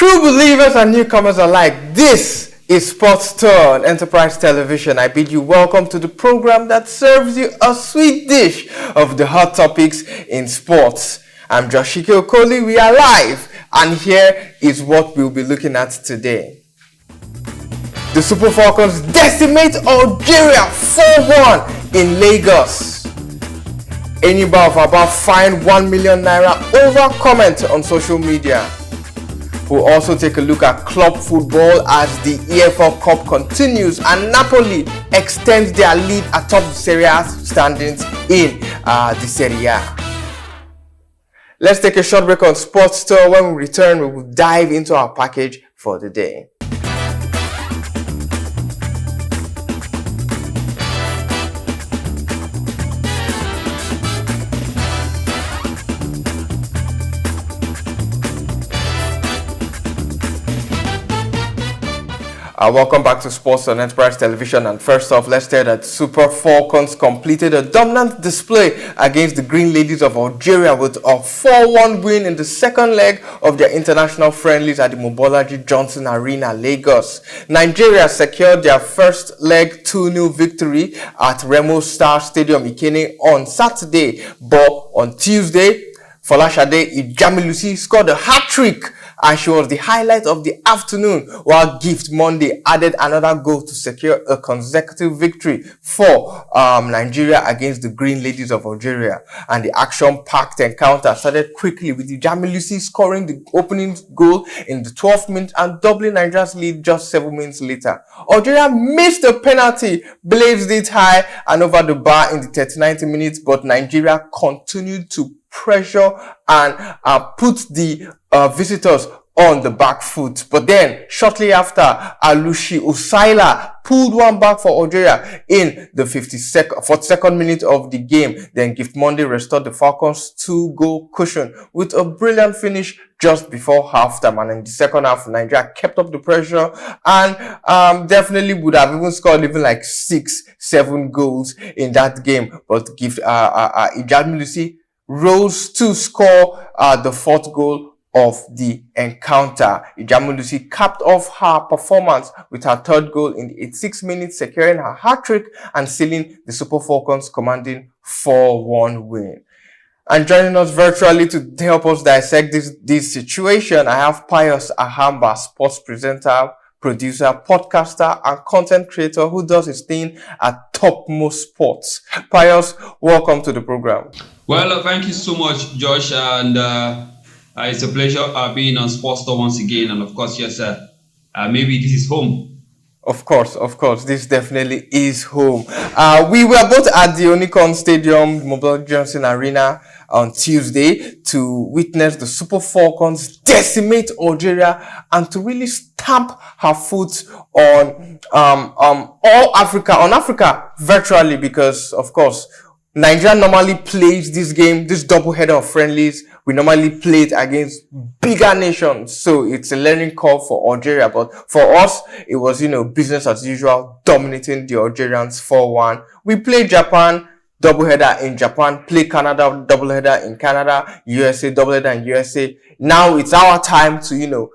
True believers and newcomers alike, this is Sports Tour on Enterprise Television. I bid you welcome to the program that serves you a sweet dish of the hot topics in sports. I'm Joshike Okoli, we are live, and here is what we'll be looking at today. The Super Falcons decimate Algeria 4-1 in Lagos. Eniba of about fined 1 million naira over comment on social media. We'll also take a look at club football as the EFL Cup continues and Napoli extends their lead atop the Serie A standings in the Serie A. Let's take a short break on Sports Tour. When we return, we will dive into our package for the day. Welcome back to Sports on Enterprise Television, and first off, let's tell that Super Falcons completed a dominant display against the Green Ladies of Algeria with a 4-1 win in the second leg of their international friendlies at the Mobolaji Johnson Arena, Lagos. Nigeria secured their first leg 2-0 victory at Remo Star Stadium, Ikene on Saturday, but on Tuesday, Folashade Ijamilusi scored a hat-trick and she was the highlight of the afternoon, while Gift Monday added another goal to secure a consecutive victory for Nigeria against the Green Ladies of Algeria. And the action-packed encounter started quickly with the Jamilusi scoring the opening goal in the 12th minute and doubling Nigeria's lead just 7 minutes later. Algeria missed a penalty, blazed it high and over the bar in the 39th minute, but Nigeria continued to pressure and put the visitors on the back foot. But then, shortly after, Alushi Usaila pulled one back for Algeria in the 42nd minute of the game. Then Gift Monday restored the Falcons' 2-goal cushion with a brilliant finish just before halftime. And in the second half, Nigeria kept up the pressure and definitely would have even scored even like 6-7 goals in that game. But Gift Ijamilusi rose to score the fourth goal of the encounter. Ijamilusi capped off her performance with her third goal in the 86 minutes, securing her hat-trick and sealing the Super Falcons' commanding 4-1 win. And joining us virtually to help us dissect this situation, I have Pius Ahamba, sports presenter, producer, podcaster, and content creator who does his thing at Topmost Sports. Pius, welcome to the program. Well, thank you so much, Josh, and it's a pleasure being on Sports Tour once again. And of course, yes, maybe this is home. Of course, this definitely is home. We were both at the Onicon Stadium, Mobile Johnson Arena on Tuesday to witness the Super Falcons decimate Algeria and to really stamp her foot on Africa virtually, because of course Nigeria normally plays this game, this doubleheader of friendlies. We normally play it against bigger nations, so it's a learning curve for Algeria. But for us, it was, business as usual, dominating the Algerians 4-1. We played Japan, doubleheader in Japan, play Canada, doubleheader in Canada, USA, doubleheader in USA. Now it's our time to,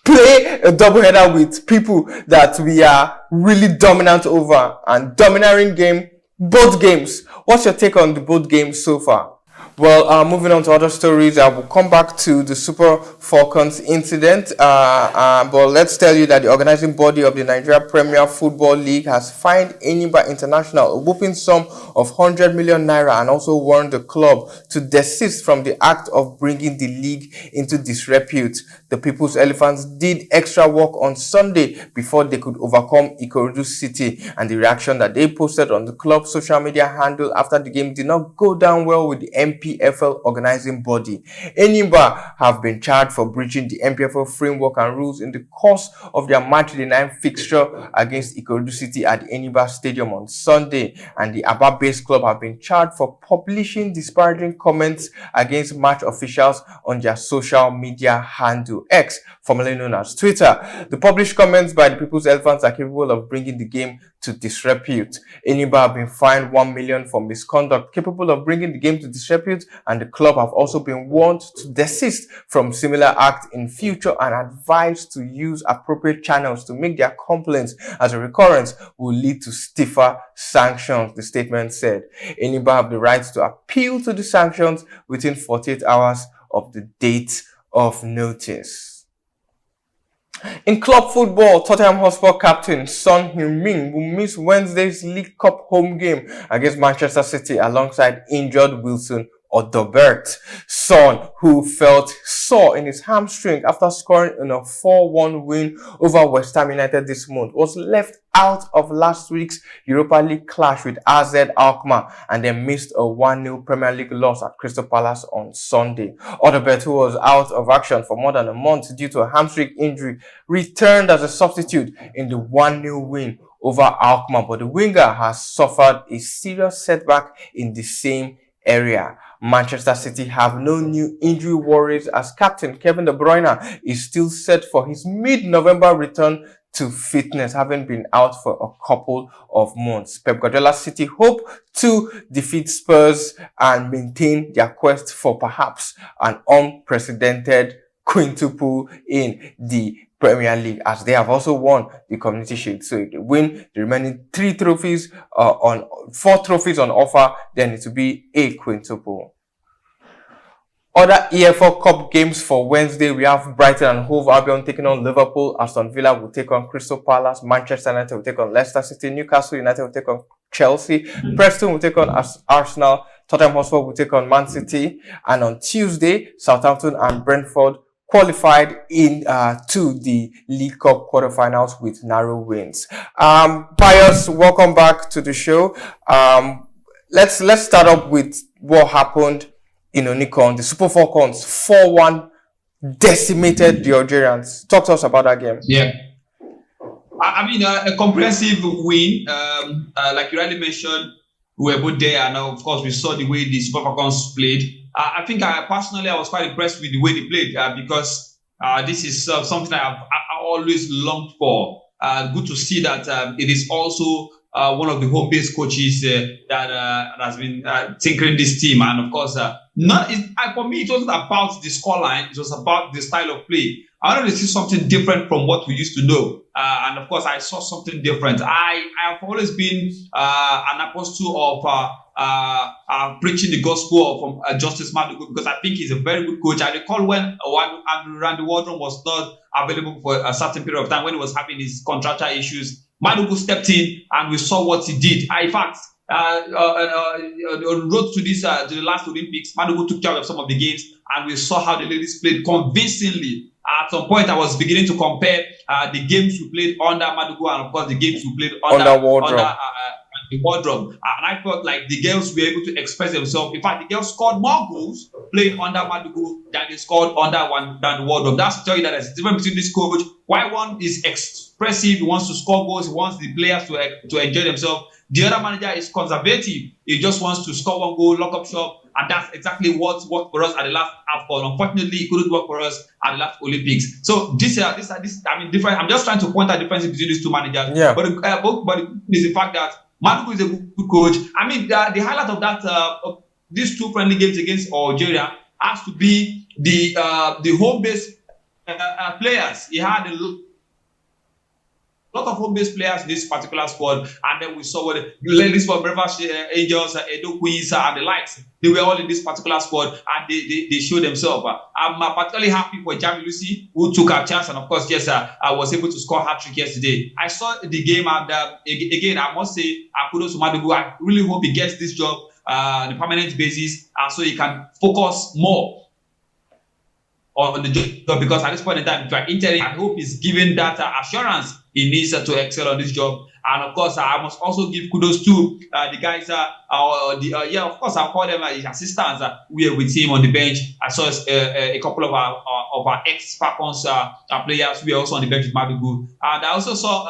play a doubleheader with people that we are really dominant over and domineering both games. What's your take on the both games so far? Well, moving on to other stories, I will come back to the Super Falcons incident. But let's tell you that the organizing body of the Nigeria Premier Football League has fined Enyimba International a whooping sum of 100 million naira and also warned the club to desist from the act of bringing the league into disrepute. The People's Elephants did extra work on Sunday before they could overcome Ikorodu City, and the reaction that they posted on the club's social media handle after the game did not go down well with the MPFL organizing body. Enyimba have been charged for breaching the MPFL framework and rules in the course of their match day 9 fixture against Ikorodu City at the Enyimba Stadium on Sunday, and the Aba-based club have been charged for publishing disparaging comments against match officials on their social media handle X, formerly known as Twitter. The published comments by the People's Elephants are capable of bringing the game to disrepute. Enyimba have been fined 1 million for misconduct capable of bringing the game to disrepute disrepute, and the club have also been warned to desist from similar acts in future and advised to use appropriate channels to make their complaints, as a recurrence will lead to stiffer sanctions, the statement said. Enyimba have the right to appeal to the sanctions within 48 hours of the date of notice. In club football, Tottenham Hotspur captain Son Heung-min will miss Wednesday's League Cup home game against Manchester City alongside injured Wilson Odobert. Son, who felt sore in his hamstring after scoring in a 4-1 win over West Ham United this month, was left out of last week's Europa League clash with AZ Alkmaar and then missed a 1-0 Premier League loss at Crystal Palace on Sunday. Odobert, who was out of action for more than a month due to a hamstring injury, returned as a substitute in the 1-0 win over Alkmaar, but the winger has suffered a serious setback in the same area. Manchester City have no new injury worries as captain Kevin De Bruyne is still set for his mid-November return to fitness, having been out for a couple of months. Pep Guardiola's City hope to defeat Spurs and maintain their quest for perhaps an unprecedented quintuple in the Premier League, as they have also won the Community Shield. So if they win the remaining 4 trophies on offer, then it will be a quintuple. Other EFL Cup games for Wednesday, we have Brighton and Hove Albion taking on Liverpool, Aston Villa will take on Crystal Palace, Manchester United will take on Leicester City, Newcastle United will take on Chelsea, Preston will take on Arsenal, Tottenham Hotspur will take on Man City, and on Tuesday, Southampton and Brentford qualified in to the League Cup quarterfinals with narrow wins. Pius, welcome back to the show. Let's start up with what happened in Onikon. The Super Falcons 4-1 decimated the Algerians. Talk to us about that game. Yeah. I mean, a comprehensive win. Like you rightly mentioned, we were both there, and of course, we saw the way the Super Falcons played. I think personally, I was quite impressed with the way they played because this is something I always longed for. Good to see that it is also one of the home-based coaches that has been tinkering this team. And of course, for me, it wasn't about the scoreline. It was about the style of play. I wanted to see something different from what we used to know. And of course, I saw something different. I have always been an apostle of preaching the gospel of Justice Madugu, because I think he's a very good coach. I recall when Randy Wardrum was not available for a certain period of time, when he was having his contractual issues, Madugu stepped in and we saw what he did. In fact, on the road to the last Olympics, Madugu took charge of some of the games and we saw how the ladies played convincingly. At some point, I was beginning to compare the games we played under Madugu and, of course, the games we played under Wardrum. And I felt like the girls were able to express themselves. In fact, the girls scored more goals playing under Madugu than they scored under Wardrum. That's to tell you that there's a difference between this coach. Why one is expressive, he wants to score goals, he wants the players to enjoy themselves. The other manager is conservative. He just wants to score one goal, lock up shop, and that's exactly what worked for us at the last AFCON. Unfortunately, it couldn't work for us at the last Olympics. So this I mean, different. I'm just trying to point out the difference between these two managers. Yeah. But is the fact that Madugu is a good coach. I mean, the highlight of that of these two friendly games against Algeria has to be the home-based players. He had a lot of home-based players in this particular squad, and then we saw what the ladies from Breakfast Angels, Edo Queens, and the likes. They were all in this particular squad, and they showed themselves. I'm particularly happy for Jamie Lucy, who took a chance, and of course, yes, I was able to score a hat-trick yesterday. I saw the game, and again, I must say, kudos to Madugu. I really hope he gets this job on a permanent basis, so he can focus more on the job, because at this point in time, if you are interim, I hope he's given that assurance he needs to excel on this job. And of course, I must also give kudos to the guys. Of course, I'll call them his assistants. We are with him on the bench. I saw a couple of our ex-Falcons players who were also on the bench with Madugu. And I also saw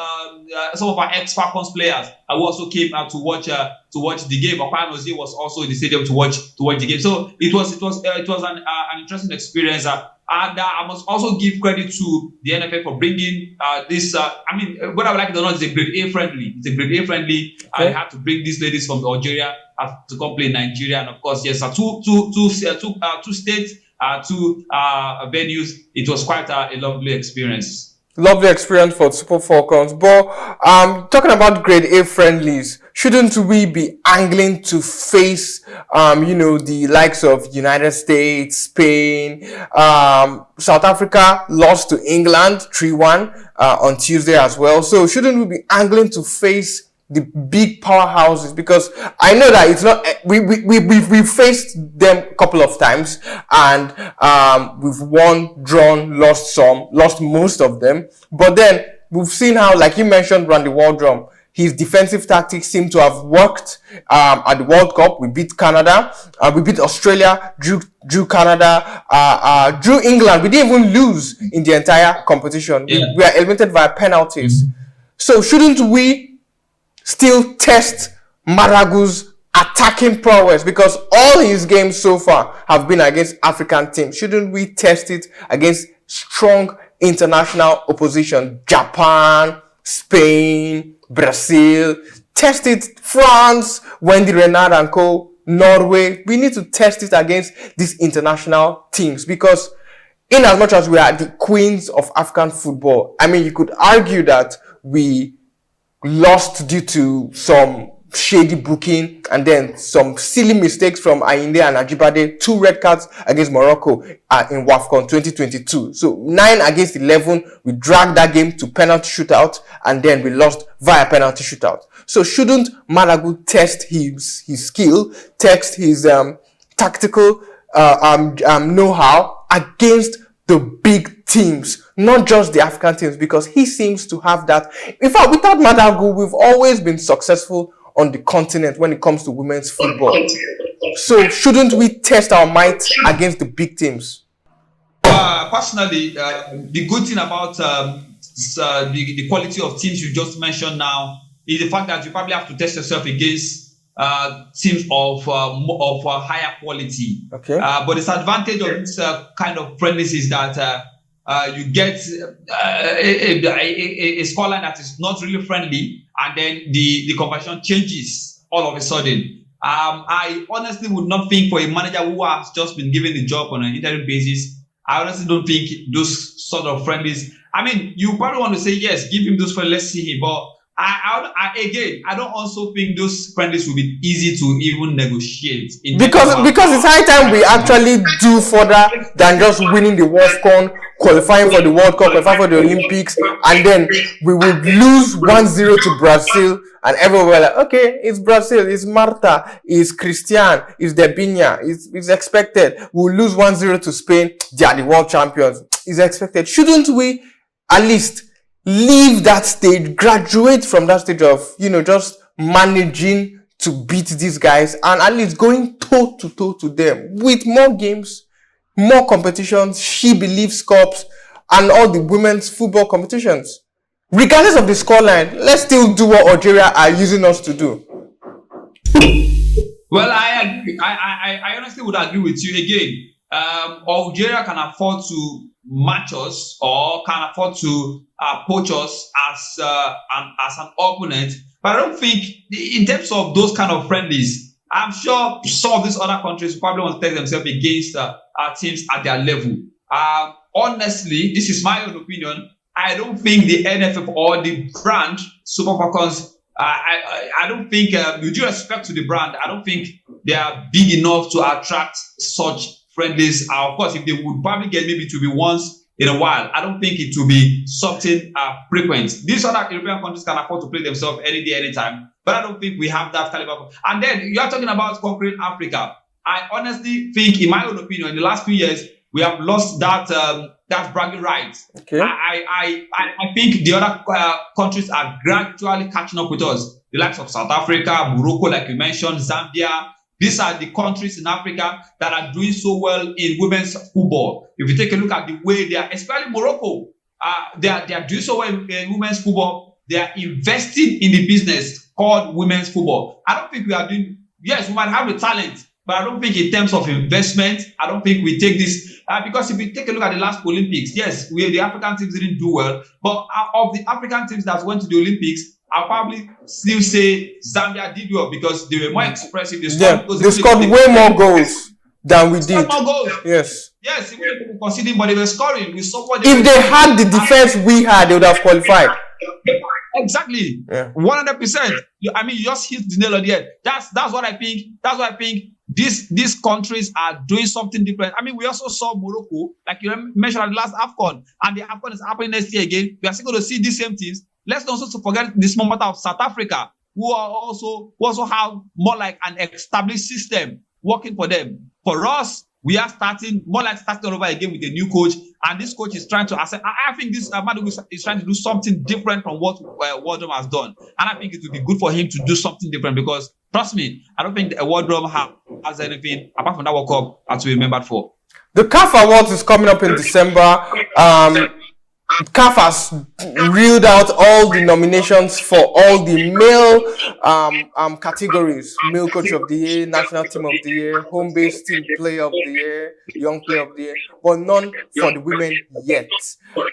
some of our ex-Falcons players who also came out to watch the game. Okwanozie was also in the stadium to watch the game. So it was an interesting experience. And I must also give credit to the NFL for bringing this. I mean, whether I like it or not, it's a grade A friendly. It's a grade A friendly. Okay. I had to bring these ladies from Algeria to come play in Nigeria. And of course, yes, two states, two venues. It was quite a lovely experience. Lovely experience for Super Falcons. But talking about grade A friendlies, shouldn't we be angling to face the likes of United States, Spain, South Africa lost to England 3-1 on Tuesday as well. So shouldn't we be angling to face the big powerhouses? Because I know that it's not, we've faced them a couple of times, and we've won, drawn, lost most of them. But then we've seen how, like you mentioned, Randy Waldrum, his defensive tactics seem to have worked at the World Cup. We beat Canada, we beat Australia, drew Canada, drew England. We didn't even lose in the entire competition. Yeah. We are eliminated via penalties. So shouldn't we still test Maragu's attacking prowess? Because all his games so far have been against African teams. Shouldn't we test it against strong international opposition? Japan, Spain, Brazil. Test it. France, Wendy Renard and co. Norway. We need to test it against these international teams, because in as much as we are the queens of African football, I mean, you could argue that we lost due to some shady booking and then some silly mistakes from Ayinde and Ajibade, 2 red cards against Morocco in WAFCON 2022. So 9 against 11, we dragged that game to penalty shootout, and then we lost via penalty shootout. So shouldn't Malagu test his skill, test his tactical know-how against the big teams, not just the African teams, because he seems to have that. In fact, without Madagu, we've always been successful on the continent when it comes to women's football. So shouldn't we test our might against the big teams? Personally, the good thing about the quality of teams you just mentioned now is the fact that you probably have to test yourself against teams of higher quality. Okay. But the disadvantage of this kind of friendlies is that you get a scoreline that is not really friendly, and then the conversion changes all of a sudden. I honestly would not think, for a manager who has just been given the job on an interim basis, I honestly don't think those sort of friendlies. I mean, you probably want to say, yes, give him those friendlies, let's see him. But I don't also think those friendlies will be easy to even negotiate. Because it's high time we actually do further than just winning the WAFCON, qualifying for the World Cup, qualifying for the Olympics, and then we would lose 1-0 to Brazil, and everyone will like, okay, it's Brazil, it's Marta, it's Christian, it's Debinha, it's expected. We'll lose 1-0 to Spain, they are the world champions. It's expected. Shouldn't we at least leave that stage, graduate from that stage of, just managing to beat these guys, and at least going toe to toe to them with more games, more competitions, She Believes Cups, and all the women's football competitions? Regardless of the scoreline, let's still do what Algeria are using us to do. Well, I agree. I honestly would agree with you again. Algeria can afford to match us, or can afford to poach us as an opponent. But I don't think, in terms of those kind of friendlies, I'm sure some of these other countries probably want to take themselves against teams at their level. Honestly, this is my own opinion. I don't think the NFF or the brand Super Falcons, I don't think, with due respect to the brand, I don't think they are big enough to attract such friendlies. Of course, if they would probably get maybe to be once in a while, I don't think it will be something frequent. These other European countries can afford to play themselves any day, anytime. But I don't think we have that caliber. And then you are talking about conquering Africa. I honestly think, in my own opinion, in the last few years, we have lost that bragging rights. Okay. I think the other countries are gradually catching up with us. The likes of South Africa, Morocco, like you mentioned, Zambia. These are the countries in Africa that are doing so well in women's football. If you take a look at the way they are, especially Morocco, they are doing so well in women's football. They are investing in the business called women's football. I don't think we are doing. Yes, we might have the talent, but I don't think in terms of investment, I don't think we take this. Because if we take a look at the last Olympics, yes, the African teams didn't do well. But of the African teams that went to the Olympics, I'll probably still say Zambia did well because they were more expressive. They scored way more goals than we did. More goals. Yes. Yes, even if they were conceding, but they were scoring. We saw what if they had the defense we had, they would have qualified. Exactly. 100%. I mean, you just hit the nail on the head. That's what I think. That's what I think. These countries are doing something different. I mean, we also saw Morocco, like you mentioned at the last AFCON, and the AFCON is happening next year again. We are still going to see these same teams. Let's not also forget this moment of South Africa, who also have more like an established system working for them. For us, we are starting all over again with a new coach, and this coach is trying to assess. I think this Amadu is trying to do something different from what Wardrum has done, and I think it would be good for him to do something different because, trust me, I don't think Wardrum has anything apart from that World Cup to be remembered for. The CAF Awards is coming up in December. CAF has reeled out all the nominations for all the male categories: male coach of the year, national team of the year, home-based team player of the year, young player of the year, but none for the women yet.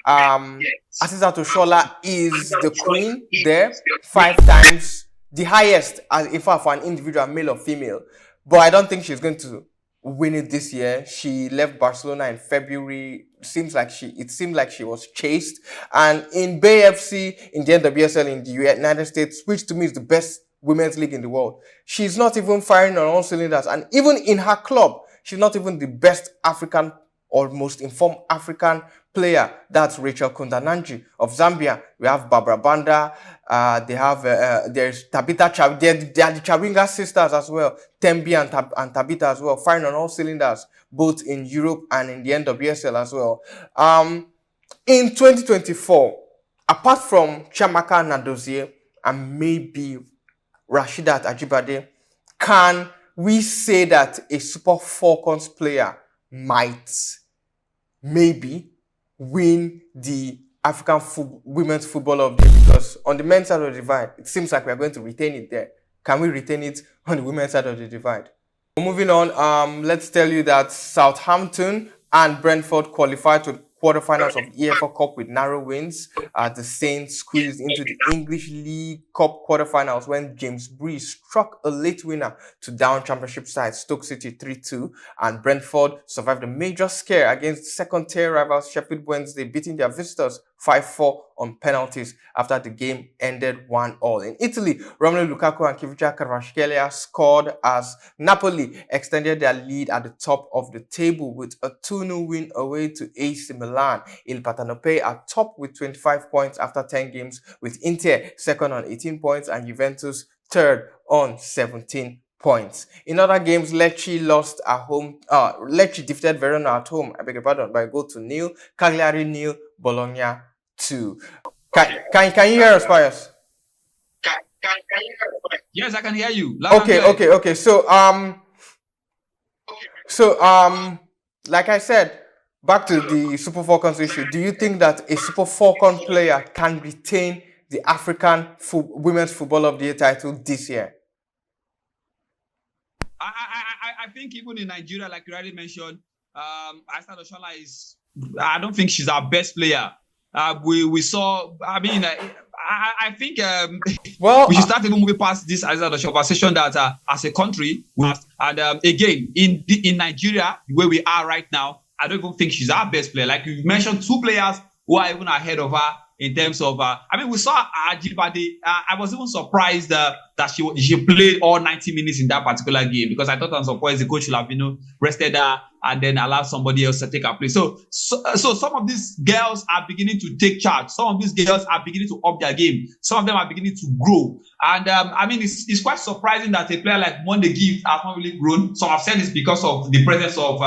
Asisat Oshola is the queen there, 5 times, the highest if for an individual, male or female. But I don't think she's going to win it this year. She left Barcelona in February. It seemed like she was chased. And in Bay FC, in the NWSL in the United States, which to me is the best women's league in the world, she's not even firing on all cylinders. And even in her club, she's not even the best African or most informed African player. That's Rachel Kundananji of Zambia. We have Barbara Banda. There's Tabitha. They are the Chawinga sisters as well. Tembi and Tabitha as well, firing on all cylinders, both in Europe and in the NWSL as well. In 2024, apart from Chiamaka Nadozie and maybe Rashidat Ajibade, can we say that a Super Falcons player might maybe win the African Women's Football of the Year? Because on the men's side of the divide, it seems like we're going to retain it there. Can we retain it on the women's side of the divide? Moving on, let's tell you that Southampton and Brentford qualified to the quarterfinals of the EFL Cup with narrow wins. The Saints squeezed into the English League Cup quarterfinals when James Breeze struck a late winner to down championship side Stoke City 3-2, and Brentford survived a major scare against second-tier rivals Sheffield Wednesday, beating their visitors 5-4 on penalties after the game ended 1-1. In Italy, Romelu Lukaku and Kvicha Kvaratskhelia scored as Napoli extended their lead at the top of the table with a 2-0 win away to AC Milan. Il Partenopei are top with 25 points after 10 games, with Inter second on 18 points and Juventus third on 17 points. In other games, Lecce lost at home. Lecce defeated Verona at home, I beg your pardon, by a goal to 0. Cagliari 0, Bologna 2. Can you hear us, Pius? Yes, I can hear you. Okay. So like I said, back to the Super Falcons issue. Do you think that a Super Falcon player can retain the African Women's Football of the Year title this year? I think even in Nigeria, like you already mentioned, Asisat Oshola I don't think she's our best player. We saw. I mean, I think we should start even moving past this as a conversation that as a country, again in Nigeria, where we are right now, I don't even think she's our best player. Like you mentioned, 2 players who are even ahead of her in terms of. We saw Ajibade. I was even surprised that she played all 90 minutes in that particular game, because I thought on some points the coach should have rested her and then allow somebody else to take her place. So some of these girls are beginning to take charge. Some of these girls are beginning to up their game. Some of them are beginning to grow. And it's quite surprising that a player like Monde Gift has not really grown. So I've said it's because of the presence of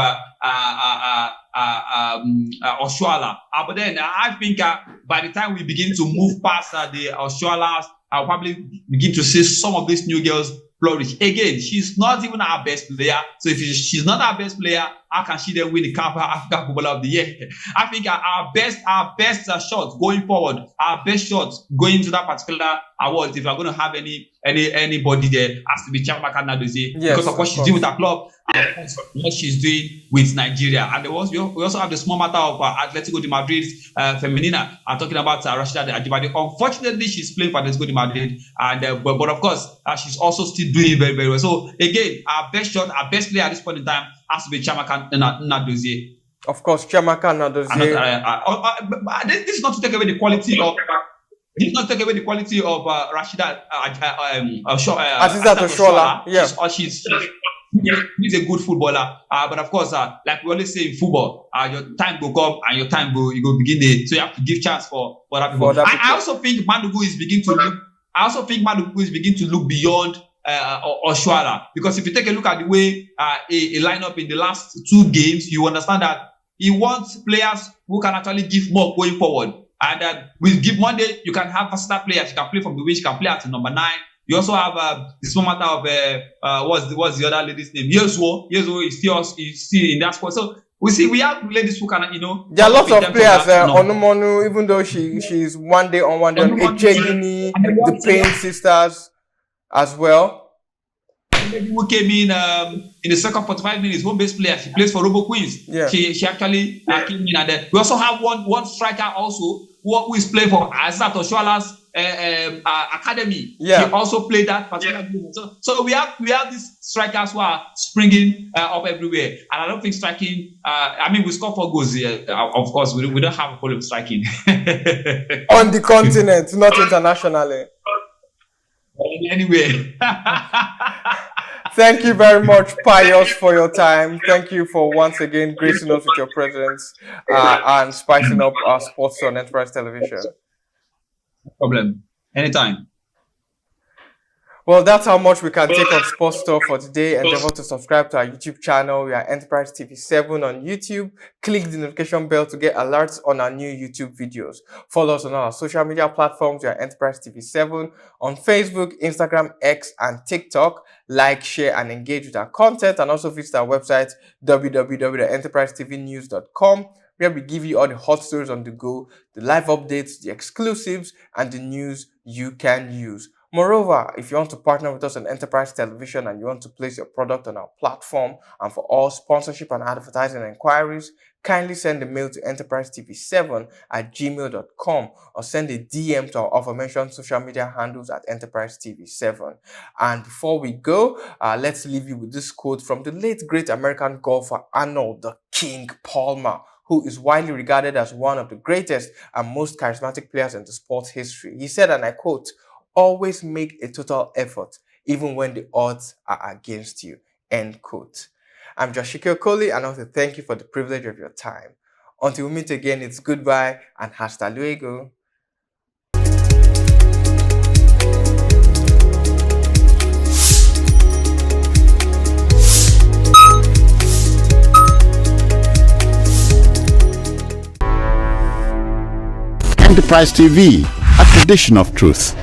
Oshoala. But then I think by the time we begin to move past the Oshoalas, I'll probably begin to see some of these new girls flourish. Again, she's not even our best player. So if she's not our best player, how can she then win the Cup Africa Footballer of the Year? I think our best shot going forward, our best shot going into that particular award, if we're going to have anybody there, has to be Chiamaka Nnadozie, because of what she's doing with her club and what she's doing with Nigeria. And we also have the small matter of Atletico de Madrid Femenina. I'm talking about Rashida Ajibade. Unfortunately, she's playing for Atletico de Madrid, and but of course, she's also still doing very, very well. So again, our best shot, our best player at this point in time has to be Chiamaka Nnadozie. Of course, Chiamaka Nnadozie. This is not to take away the quality of. This is not to take away the quality of Rashida Asisat Oshoala. Yeah, she's a good footballer. But of course, like we always say in football, your time will come and your time will begin there. So you have to give chance for other people. I also think Madugu is beginning to look beyond Oshoala, because if you take a look at the way a lineup in the last 2 games, you understand that he wants players who can actually give more going forward. And with Give Monday, you can have versatile players. You can play from the wing, you can play at number 9. You also have the small matter of what's the other lady's name? Yezuo is still in that spot. So we have ladies who can, there are lots of players. Onumonu, even though she's one day on Echegini, the Payne sisters as well. Who came in the second 45 minutes, home-based player. She plays for Robo Queens. Yeah. She actually came in, and then we also have one striker also who is playing for Asisat Oshoala's academy. Yeah. He also played that particular game. So we have these strikers who are springing up everywhere, and I don't think striking. We score 4 goals here. Of course, we don't have a problem striking on the continent, not internationally. Anyway. Thank you very much, Pius, for your time. Thank you for once again gracing us with your presence and spicing up our sports on Enterprise Television. No problem. Anytime. Well, that's how much we can take on sports stuff for today. Endeavor to subscribe to our YouTube channel. We are Enterprise TV 7 on YouTube. Click the notification bell to get alerts on our new YouTube videos. Follow us on our social media platforms. We are Enterprise TV 7 on Facebook, Instagram, X, and TikTok. Like, share, and engage with our content. And also visit our website, www.enterprisetvnews.com, where we give you all the hot stories on the go, the live updates, the exclusives, and the news you can use. Moreover, if you want to partner with us on Enterprise Television and you want to place your product on our platform, and for all sponsorship and advertising inquiries, kindly send a mail to enterprisetv7@gmail.com or send a DM to our aforementioned social media handles at Enterprise TV 7. And before we go, let's leave you with this quote from the late great American golfer Arnold the King Palmer, who is widely regarded as one of the greatest and most charismatic players in the sports history. He said, and I quote, "Always make a total effort, even when the odds are against you." End quote. I'm Joshike Okoli, and I want to thank you for the privilege of your time. Until we meet again, it's goodbye and hasta luego. Enterprise TV, a tradition of truth.